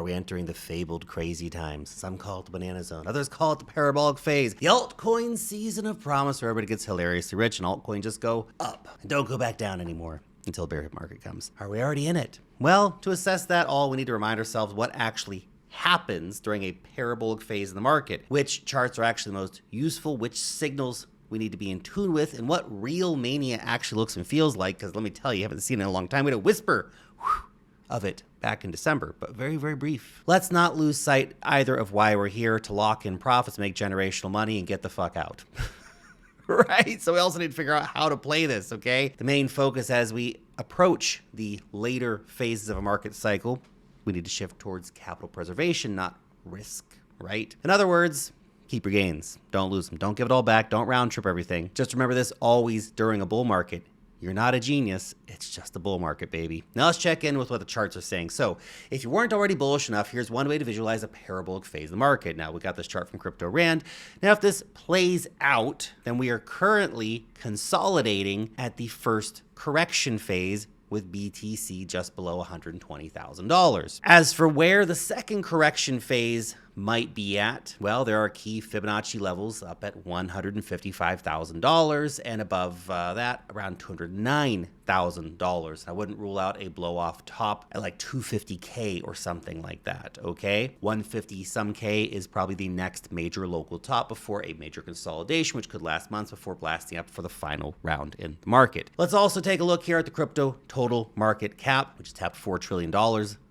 Are we entering the fabled crazy times? Some call it the banana zone. Others call it the parabolic phase. The altcoin season of promise where everybody gets hilariously rich and altcoins just go up and don't go back down anymore until bear market comes. Are we already in it? Well, to assess that all, we need to remind ourselves what actually happens during a parabolic phase in the market. Which charts are actually the most useful, which signals we need to be in tune with, and what real mania actually looks and feels like, because let me tell you, haven't seen it in a long time. We had a whisper of it back in December, but very, very brief. Let's not lose sight either of why we're here: to lock in profits, make generational money, and get the fuck out. Right? So we also need to figure out how to play this, okay? The main focus as we approach the later phases of a market cycle, we need to shift towards capital preservation, not risk, right? In other words, keep your gains. Don't lose them. Don't give it all back. Don't round trip everything. Just remember this always during a bull market. You're not a genius. It's just a bull market, baby. Now let's check in with what the charts are saying. So if you weren't already bullish enough, here's one way to visualize a parabolic phase of the market. Now we got this chart from Crypto Rand. Now if this plays out, then we are currently consolidating at the first correction phase, with BTC just below $120,000. As for where the second correction phase might be at, well, there are key Fibonacci levels up at $155,000 and above that around $209,000. I wouldn't rule out a blow off top at like 250K or something like that, okay? 150 some K is probably the next major local top before a major consolidation, which could last months before blasting up for the final round in the market. Let's also take a look here at the crypto total market cap, which tapped $4 trillion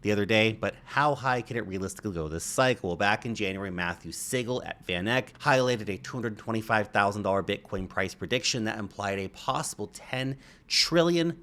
the other day, but how high can it realistically go this cycle? Well, back in January, Matthew Sigel at Van Eck highlighted a $225,000 Bitcoin price prediction that implied a possible $10 trillion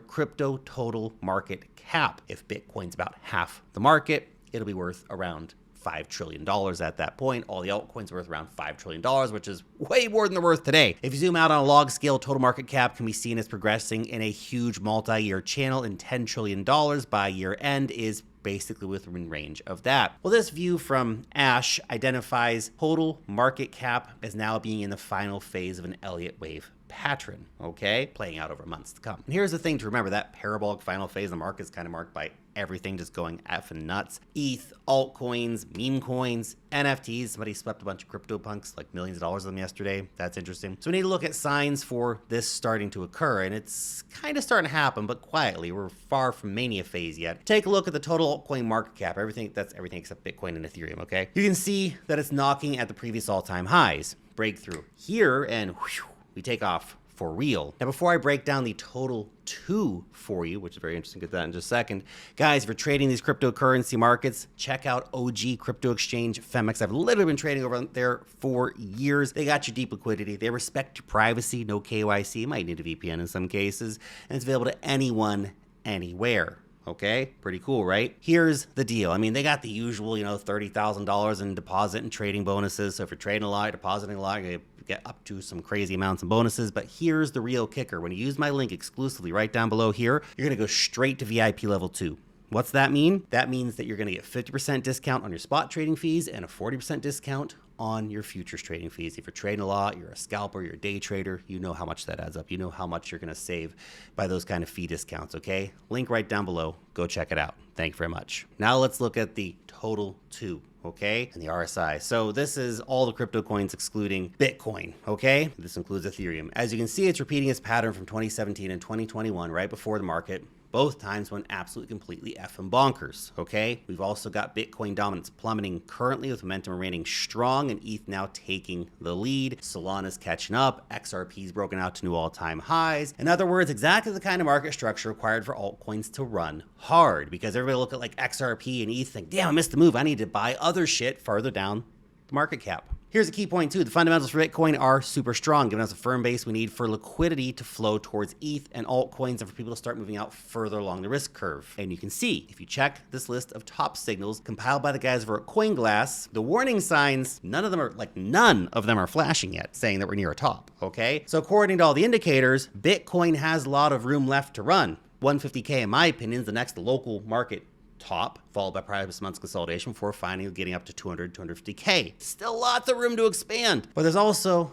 crypto total market cap. If Bitcoin's about half the market, it'll be worth around $5 trillion at that point. All the altcoins are worth around $5 trillion, which is way more than they're worth today. If you zoom out on a log scale, total market cap can be seen as progressing in a huge multi-year channel, and $10 trillion by year end is basically within range of that. Well, this view from Ash identifies total market cap as now being in the final phase of an Elliott wave pattern, okay? Playing out over months to come. And here's the thing to remember: that parabolic final phase of the market is kind of marked by everything just going effing nuts. ETH, altcoins, meme coins, NFTs. Somebody swept a bunch of crypto punks, like millions of dollars of them yesterday. That's interesting. So we need to look at signs for this starting to occur, and it's kind of starting to happen, but quietly. We're far from mania phase yet. Take a look at the total altcoin market cap. That's everything except Bitcoin and Ethereum, okay? You can see that it's knocking at the previous all-time highs. Breakthrough here, and whew, we take off for real. Now, before I break down the total two for you, which is very interesting, get that in just a second. Guys, if you're trading these cryptocurrency markets, check out OG Crypto Exchange, Femex. I've literally been trading over there for years. They got your deep liquidity. They respect your privacy, no KYC. You might need a VPN in some cases, and it's available to anyone, anywhere. Okay, pretty cool, right? Here's the deal. I mean, they got the usual, $30,000 in deposit and trading bonuses. So if you're trading a lot, depositing a lot, you're gonna get up to some crazy amounts of bonuses. But here's the real kicker. When you use my link exclusively right down below here, you're gonna go straight to VIP level 2. What's that mean? That means that you're gonna get 50% discount on your spot trading fees and a 40% discount on your futures trading fees. If you're trading a lot, you're a scalper, you're a day trader, you know how much that adds up. You know how much you're going to save by those kind of fee discounts, okay? Link right down below. Go check it out. Thank you very much. Now let's look at the total two, okay? And the RSI. So this is all the crypto coins excluding Bitcoin, okay? This includes Ethereum. As you can see, it's repeating its pattern from 2017 and 2021, right before the market. Both times went absolutely completely effing bonkers, okay? We've also got Bitcoin dominance plummeting currently, with momentum remaining strong and ETH now taking the lead. Solana's catching up. XRP's broken out to new all-time highs. In other words, exactly the kind of market structure required for altcoins to run hard, because everybody look at like XRP and ETH think, damn, I missed the move. I need to buy other shit farther down the market cap. Here's a key point too. The fundamentals for Bitcoin are super strong, giving us a firm base we need for liquidity to flow towards ETH and altcoins, and for people to start moving out further along the risk curve. And you can see, if you check this list of top signals compiled by the guys over at CoinGlass, the warning signs, none of them are flashing yet, saying that we're near a top, okay? So according to all the indicators, Bitcoin has a lot of room left to run. 150K, in my opinion, is the next local market top, followed by previous month's consolidation before finally getting up to 200, 250K. Still lots of room to expand. But there's also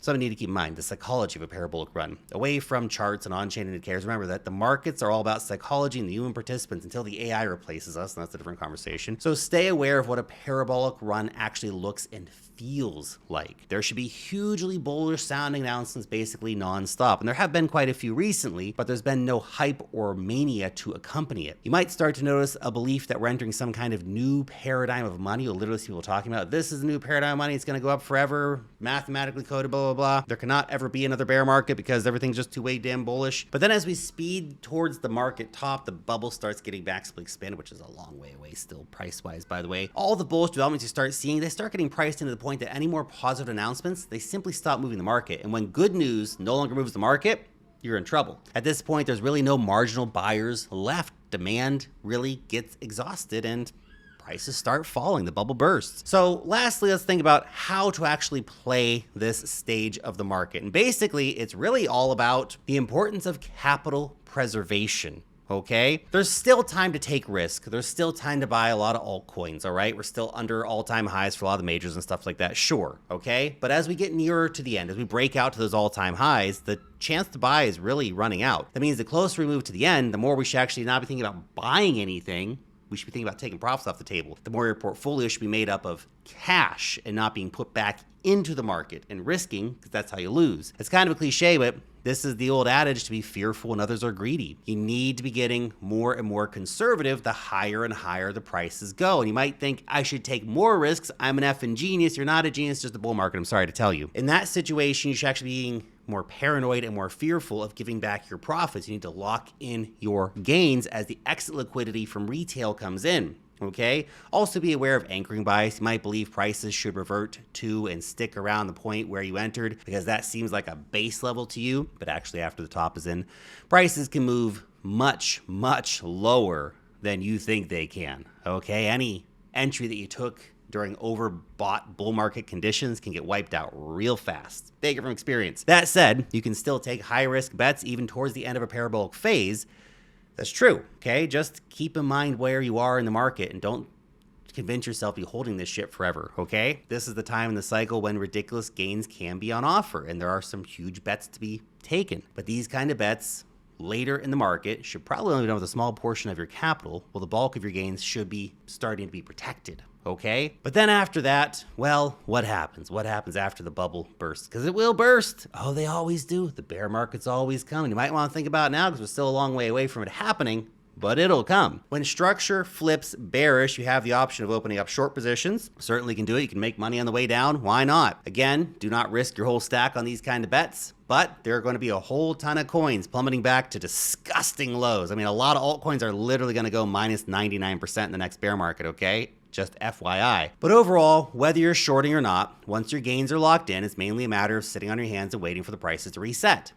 Something you need to keep in mind, the psychology of a parabolic run. Away from charts and on-chain indicators, remember that the markets are all about psychology and the human participants until the AI replaces us, and that's a different conversation. So stay aware of what a parabolic run actually looks and feels like. There should be hugely bullish sounding announcements basically non-stop, and there have been quite a few recently, but there's been no hype or mania to accompany it. You might start to notice a belief that we're entering some kind of new paradigm of money. You'll literally see people talking about, this is the new paradigm of money, it's going to go up forever, mathematically coded, blah, blah, blah. There cannot ever be another bear market because everything's just too way damn bullish. But then as we speed towards the market top, the bubble starts getting massively expanded, which is a long way away still price-wise, by the way. All the bullish developments you start seeing, they start getting priced into the point that any more positive announcements, they simply stop moving the market. And when good news no longer moves the market, you're in trouble. At this point, there's really no marginal buyers left. Demand really gets exhausted and prices start falling, the bubble bursts. So lastly, let's think about how to actually play this stage of the market. And basically, it's really all about the importance of capital preservation. Okay, there's still time to take risk. There's still time to buy a lot of altcoins, all right? We're still under all-time highs for a lot of the majors and stuff like that, sure, okay? But as we get nearer to the end, as we break out to those all-time highs, the chance to buy is really running out. That means the closer we move to the end, the more we should actually not be thinking about buying anything. We should be thinking about taking profits off the table. The more your portfolio should be made up of cash and not being put back into the market and risking, because that's how you lose. It's kind of a cliche, but this is the old adage to be fearful when others are greedy. You need to be getting more and more conservative the higher and higher the prices go. And you might think, I should take more risks. I'm an effing genius. You're not a genius, just a bull market. I'm sorry to tell you. In that situation, you should actually be being more paranoid and more fearful of giving back your profits. You need to lock in your gains as the exit liquidity from retail comes in. Okay. Also be aware of anchoring bias. You might believe prices should revert to and stick around the point where you entered because that seems like a base level to you, but actually after the top is in, prices can move much, much lower than you think they can. Okay. Any entry that you took during overbought bull market conditions can get wiped out real fast. Take it from experience. That said, you can still take high risk bets even towards the end of a parabolic phase. That's true, okay? Just keep in mind where you are in the market and don't convince yourself you're holding this shit forever, okay? This is the time in the cycle when ridiculous gains can be on offer and there are some huge bets to be taken. But these kind of bets later in the market should probably only be done with a small portion of your capital, while the bulk of your gains should be starting to be protected. Okay? But then after that, well, what happens? What happens after the bubble bursts? Because it will burst. Oh, they always do. The bear market's always coming. You might want to think about it now because we're still a long way away from it happening, but it'll come. When structure flips bearish, you have the option of opening up short positions. Certainly can do it. You can make money on the way down. Why not? Again, do not risk your whole stack on these kind of bets, but there are going to be a whole ton of coins plummeting back to disgusting lows. I mean, a lot of altcoins are literally going to go minus 99% in the next bear market, okay? Just FYI. But overall, whether you're shorting or not, once your gains are locked in, it's mainly a matter of sitting on your hands and waiting for the prices to reset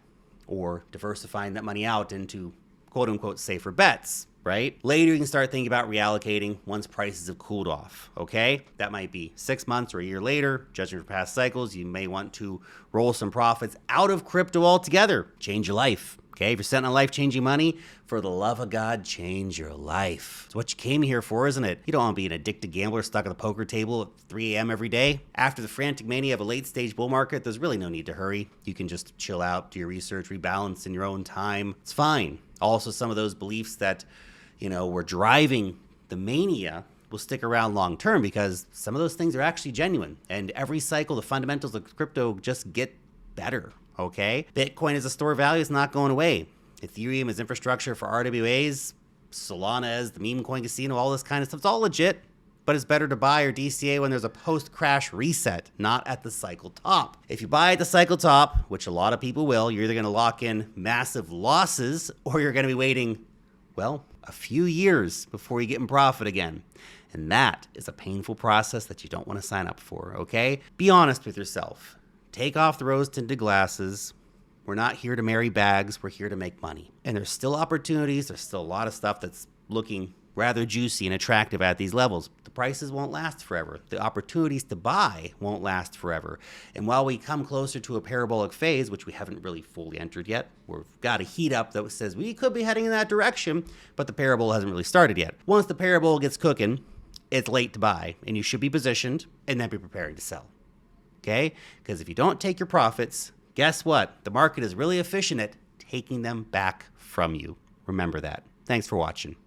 or diversifying that money out into quote unquote safer bets, right? Later, you can start thinking about reallocating once prices have cooled off, okay? That might be 6 months or a year later. Judging from past cycles, you may want to roll some profits out of crypto altogether. Change your life. Okay, if you're sitting on life-changing money, for the love of God, change your life. It's what you came here for, isn't it? You don't want to be an addicted gambler stuck at the poker table at 3 a.m. every day. After the frantic mania of a late-stage bull market, there's really no need to hurry. You can just chill out, do your research, rebalance in your own time. It's fine. Also, some of those beliefs that, were driving the mania will stick around long-term because some of those things are actually genuine. And every cycle, the fundamentals of crypto just get better. Okay, Bitcoin as a store of value is not going away. Ethereum as infrastructure for RWAs, Solana as the meme coin casino, all this kind of stuff. It's all legit, but it's better to buy or DCA when there's a post-crash reset, not at the cycle top. If you buy at the cycle top, which a lot of people will, you're either going to lock in massive losses or you're going to be waiting, well, a few years before you get in profit again. And that is a painful process that you don't want to sign up for, okay? Be honest with yourself. Take off the rose-tinted glasses. We're not here to marry bags. We're here to make money. And there's still opportunities. There's still a lot of stuff that's looking rather juicy and attractive at these levels. The prices won't last forever. The opportunities to buy won't last forever. And while we come closer to a parabolic phase, which we haven't really fully entered yet, we've got a heat up that says we could be heading in that direction, but the parabole hasn't really started yet. Once the parabole gets cooking, it's late to buy, and you should be positioned and then be preparing to sell. okay? Because if you don't take your profits, guess what? The market is really efficient at taking them back from you. Remember that. Thanks for watching.